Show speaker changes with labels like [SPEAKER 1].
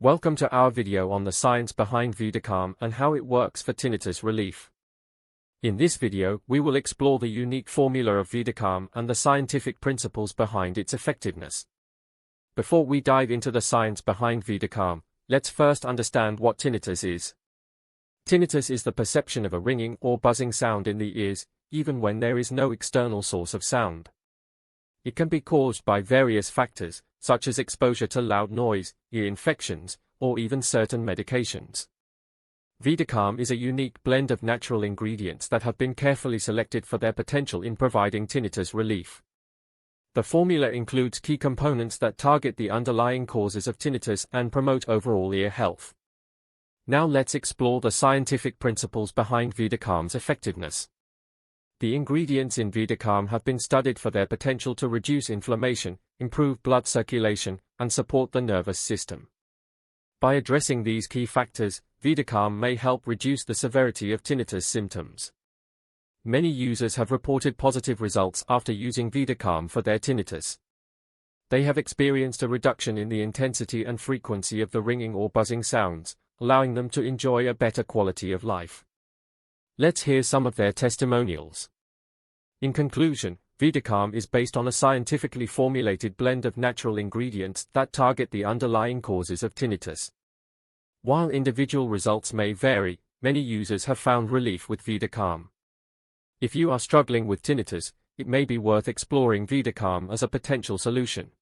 [SPEAKER 1] Welcome to our video on the science behind Vidacalm and how it works for tinnitus relief. In this video, we will explore the unique formula of Vidacalm and the scientific principles behind its effectiveness. Before we dive into the science behind Vidacalm, let's first understand what tinnitus is. Tinnitus is the perception of a ringing or buzzing sound in the ears, even when there is no external source of sound. It can be caused by various factors, such as exposure to loud noise, ear infections, or even certain medications. Vidacalm is a unique blend of natural ingredients that have been carefully selected for their potential in providing tinnitus relief. The formula includes key components that target the underlying causes of tinnitus and promote overall ear health. Now let's explore the scientific principles behind Vidacalm's effectiveness. The ingredients in Vidacalm have been studied for their potential to reduce inflammation, improve blood circulation, and support the nervous system. By addressing these key factors, Vidacalm may help reduce the severity of tinnitus symptoms. Many users have reported positive results after using Vidacalm for their tinnitus. They have experienced a reduction in the intensity and frequency of the ringing or buzzing sounds, allowing them to enjoy a better quality of life. Let's hear some of their testimonials. In conclusion, Vidacalm is based on a scientifically formulated blend of natural ingredients that target the underlying causes of tinnitus. While individual results may vary, many users have found relief with Vidacalm. If you are struggling with tinnitus, it may be worth exploring Vidacalm as a potential solution.